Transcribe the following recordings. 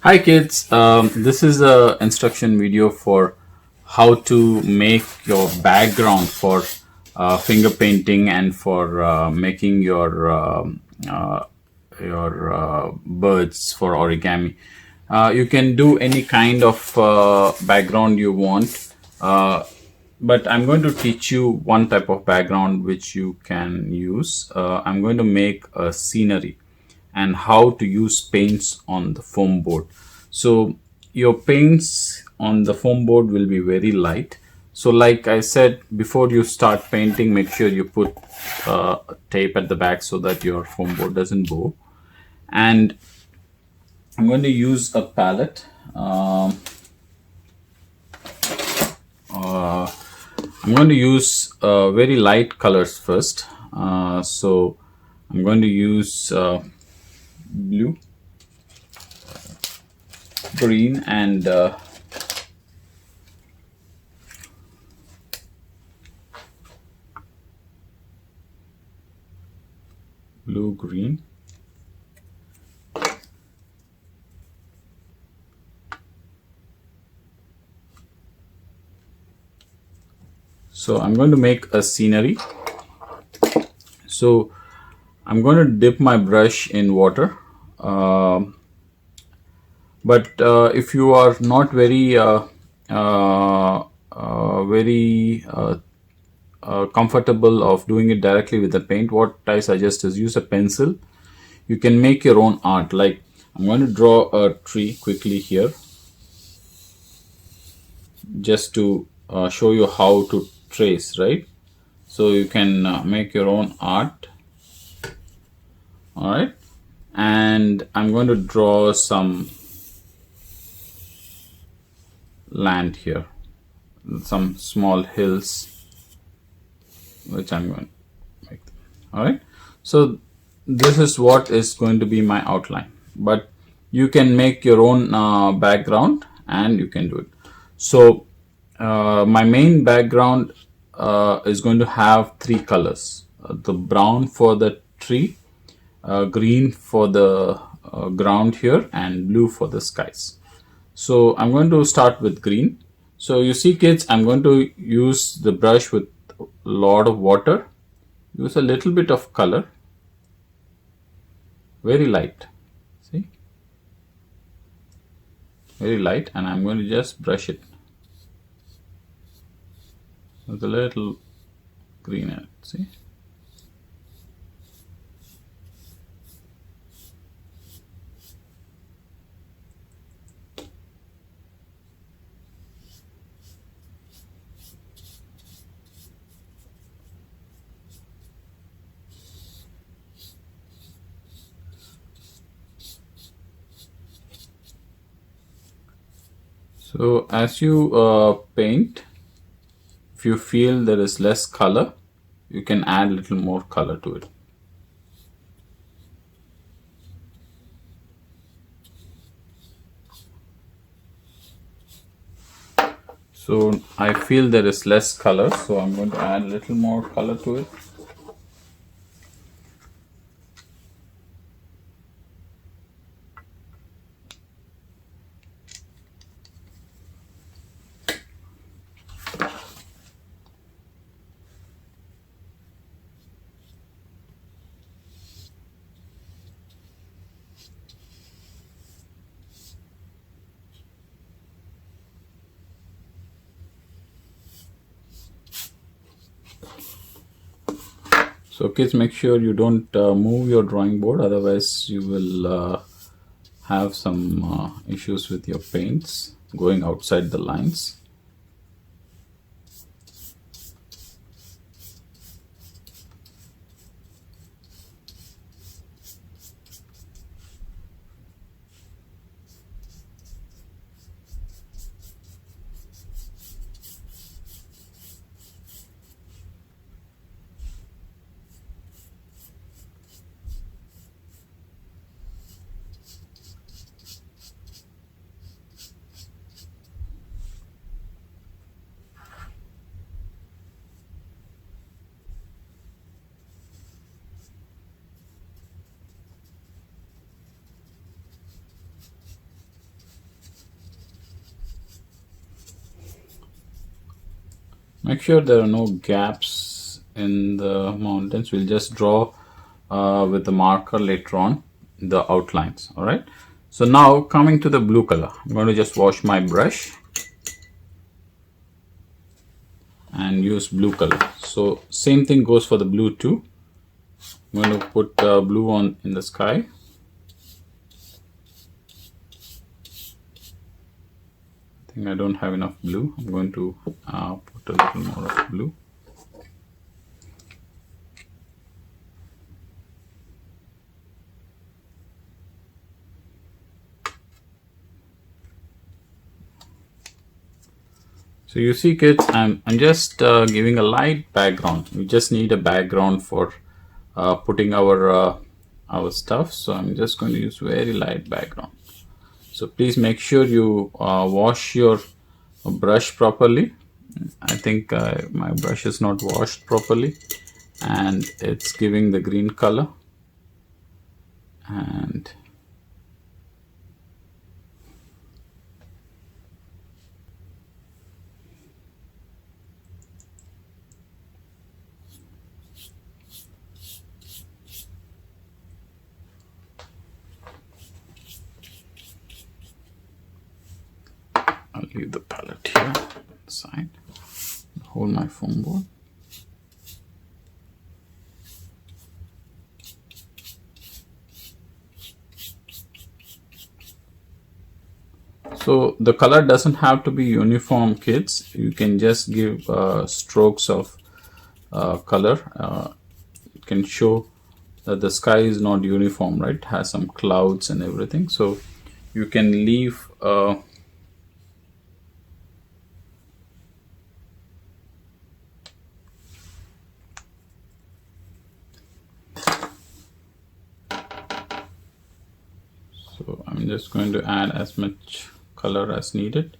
Hi kids, this is a instruction video for how to make your background for finger painting and for making your birds for origami. You can do any kind of background you want, but I'm going to teach you one type of background which you can use. I'm going to make a scenery and how to use paints on the foam board. So your paints on the foam board will be very light. So like I said, before you start painting, make sure you put tape at the back so that your foam board doesn't bow. And I'm going to use a palette. I'm going to use very light colors first. So I'm going to use blue, green, and blue, green. So I'm going to make a scenery. So I'm going to dip my brush in water. But if you are not very comfortable of doing it directly with the paint, what I suggest is use a pencil. You can make your own art. Like I'm going to draw a tree quickly here, just to show you how to trace, right? So you can make your own art. All right, and I'm going to draw some land here, some small hills, which I'm going to make. All right, so this is what is going to be my outline, but you can make your own background and you can do it. So my main background is going to have three colors: the brown for the tree, green for the ground here, and blue for the skies. So I'm going to start with green. So you see kids, I'm going to use the brush with a lot of water, use a little bit of color, very light, see, very light, and I'm going to just brush it with a little green in it, see. So as you paint, if you feel there is less color, you can add a little more color to it. So I feel there is less color, so I'm going to add a little more color to it. So kids, make sure you don't move your drawing board, otherwise you will have some issues with your paints going outside the lines. Make sure there are no gaps in the mountains. We'll just draw with the marker later on the outlines. All right. So now coming to the blue color, I'm going to just wash my brush and use blue color. So same thing goes for the blue too. I'm going to put blue on in the sky. I think I don't have enough blue. I'm going to put a little more of blue. So you see kids, I'm just giving a light background. We just need a background for putting our stuff. So I'm just going to use very light background. So please make sure you wash your brush properly. I think my brush is not washed properly and it's giving the green color. And I'll leave the palette here on the side. Hold my foam board. So the color doesn't have to be uniform, kids. You can just give strokes of color. It can show that the sky is not uniform, right? It has some clouds and everything. So you can leave so I'm just going to add as much color as needed.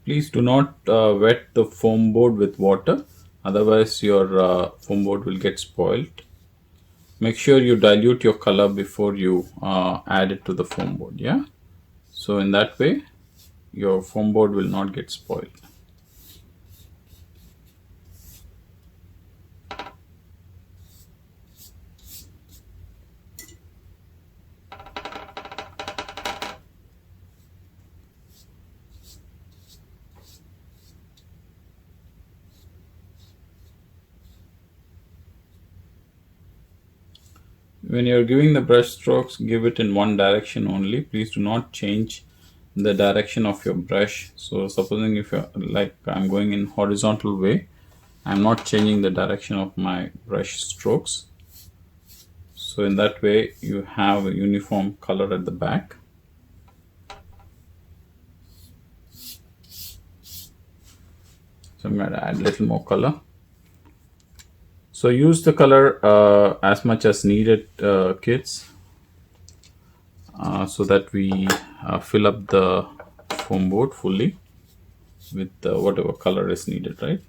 Please do not wet the foam board with water, otherwise your foam board will get spoiled. Make sure you dilute your color before you add it to the foam board, yeah? So in that way, your foam board will not get spoiled. When you're giving the brush strokes, give it in one direction only. Please do not change the direction of your brush. So supposing if you're like I'm going in horizontal way, I'm not changing the direction of my brush strokes. So in that way you have a uniform color at the back. So I'm going to add a little more color. So use the color as much as needed, kids, so that we fill up the foam board fully with whatever color is needed, right?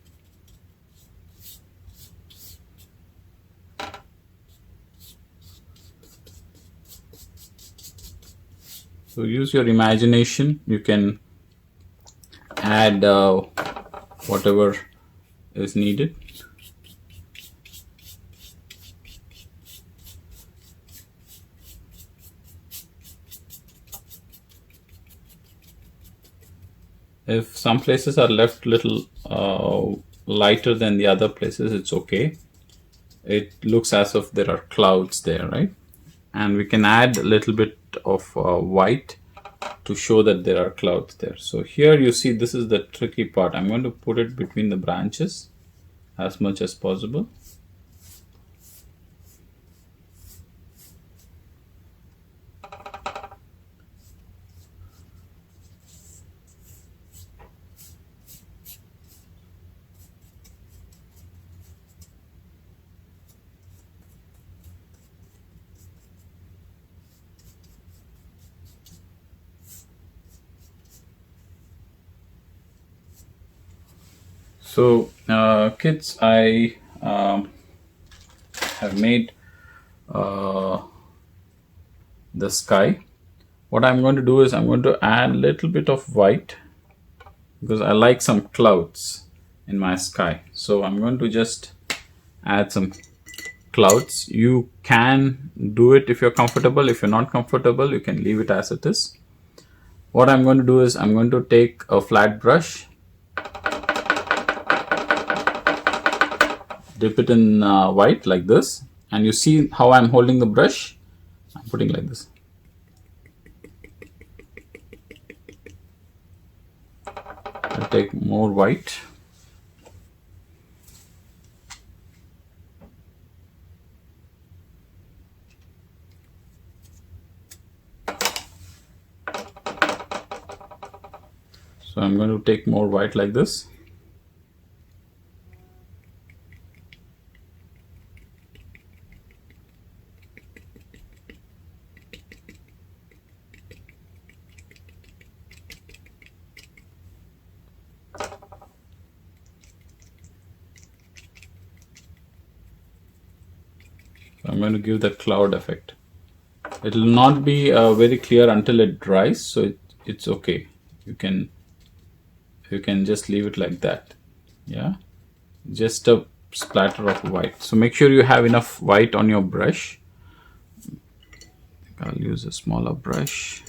So use your imagination. You can add whatever is needed. If some places are left little lighter than the other places, it's okay. It looks as if there are clouds there, right? And we can add a little bit of white to show that there are clouds there. So here you see, this is the tricky part. I'm going to put it between the branches as much as possible. So kids, I have made the sky. What I'm going to do is I'm going to add a little bit of white because I like some clouds in my sky. So I'm going to just add some clouds. You can do it if you're comfortable. If you're not comfortable, you can leave it as it is. What I'm going to do is I'm going to take a flat brush, dip it in white like this, and you see how I'm holding the brush. I'm putting like this. I'll take more white. So I'm going to take more white like this. I'm going to give that cloud effect. It will not be very clear until it dries, so it's okay. You can just leave it like that. Yeah, just a splatter of white. So make sure you have enough white on your brush. I'll use a smaller brush.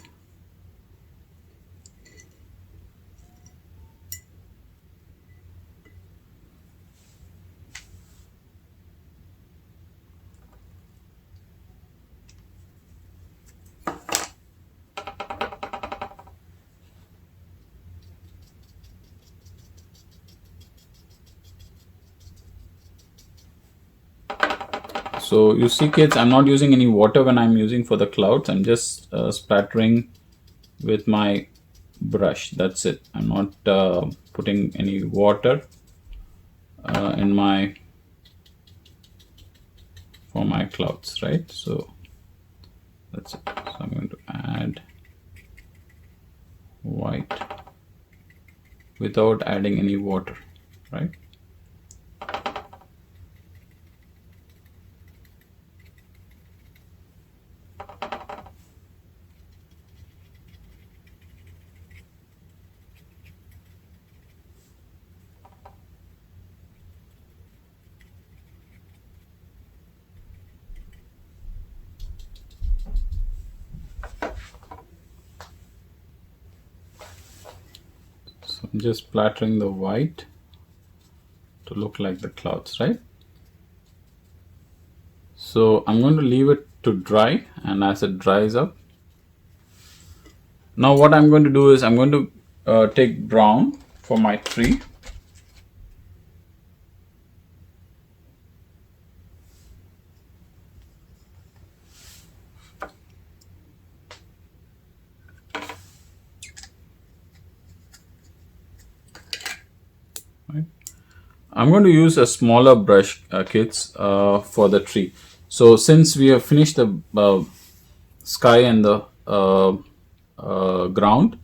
So you see kids, I'm not using any water when I'm using for the clouds. I'm just splattering with my brush. That's it. I'm not putting any water in my for my clouds, right? So that's it. So I'm going to add white without adding any water, right? So I'm just splattering the white to look like the clouds, right? So I'm going to leave it to dry, and as it dries up, now what I'm going to do is I'm going to take brown for my tree. Right. I'm going to use a smaller brush, kids, for the tree. So since we have finished the sky and the ground,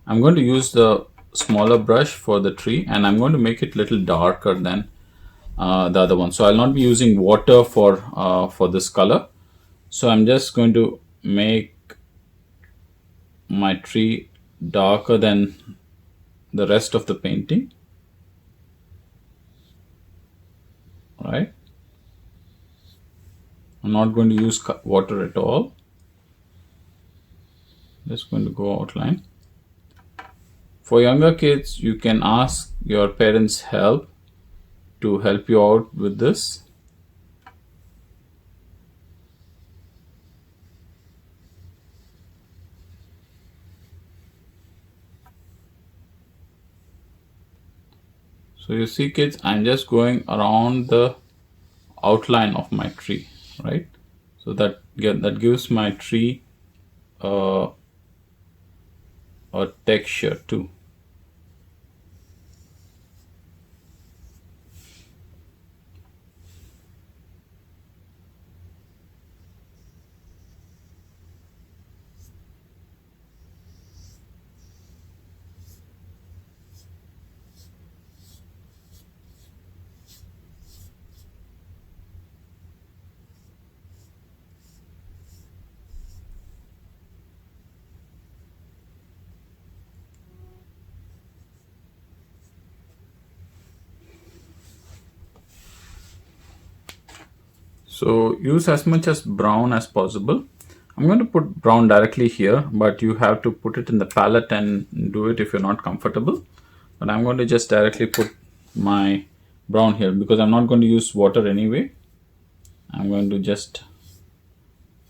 I'm going to use the smaller brush for the tree, and I'm going to make it a little darker than the other one. So I'll not be using water for this color. So I'm just going to make my tree darker than the rest of the painting. Right? I'm not going to use water at all. Just going to go outline. For younger kids, you can ask your parents' help to help you out with this. So you see kids, I'm just going around the outline of my tree, right? So that gives my tree a texture too. So use as much as brown as possible. I'm going to put brown directly here, but you have to put it in the palette and do it if you're not comfortable. But I'm going to just directly put my brown here because I'm not going to use water anyway. I'm going to just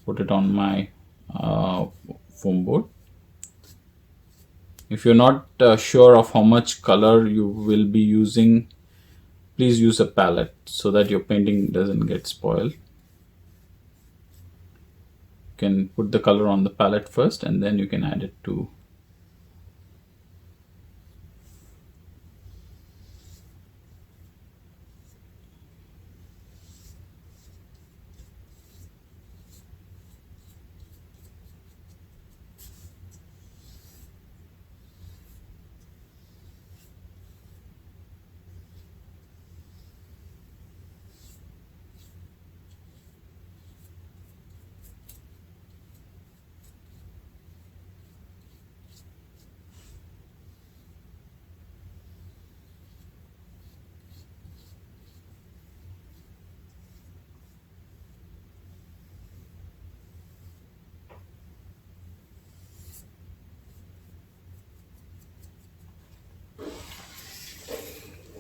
put it on my foam board. If you're not sure of how much color you will be using, please use a palette so that your painting doesn't get spoiled. You can put the color on the palette first and then you can add it to.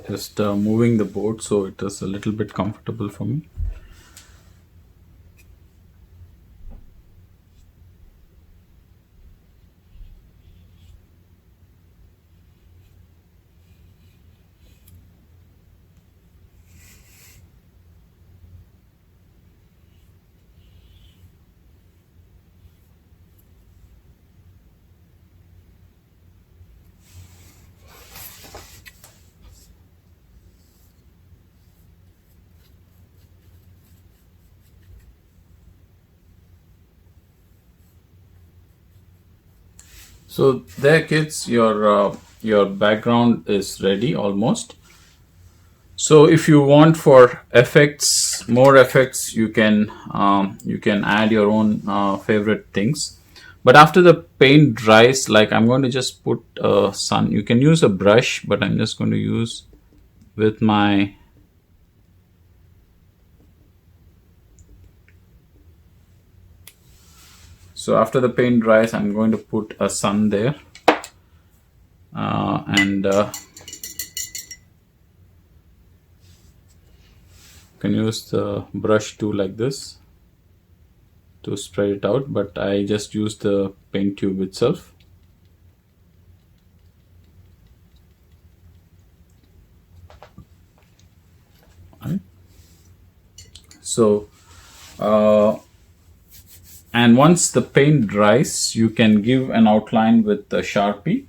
Just moving the board so it is a little bit comfortable for me. So there kids, your background is ready almost. So if you want for effects, more effects, you can add your own favorite things. But after the paint dries, like I'm going to just put sun. You can use a brush, but I'm just going to use with my So after the paint dries, I'm going to put a sun there, and can use the brush tool like this to spread it out, but I just use the paint tube itself. Right. So and once the paint dries, you can give an outline with the Sharpie.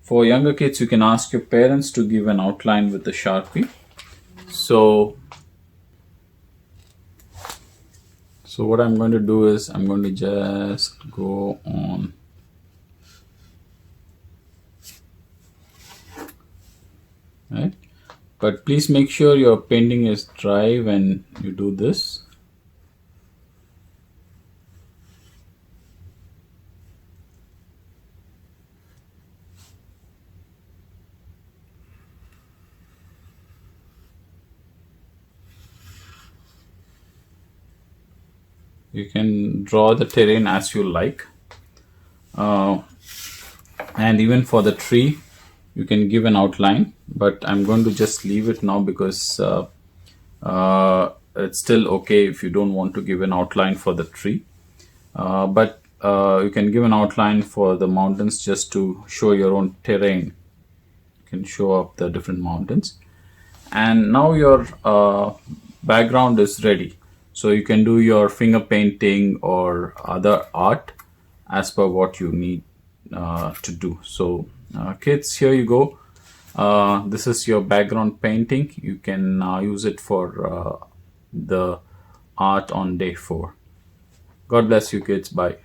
For younger kids, you can ask your parents to give an outline with the Sharpie. So what I'm going to do is I'm going to just go on. Right? But please make sure your painting is dry when you do this. You can draw the terrain as you like, and even for the tree you can give an outline, but I'm going to just leave it now because it's still okay if you don't want to give an outline for the tree, but you can give an outline for the mountains just to show your own terrain. You can show up the different mountains, and now your background is ready. So you can do your finger painting or other art as per what you need to do. So kids, here you go. This is your background painting. You can use it for the art on day 4. God bless you kids. Bye.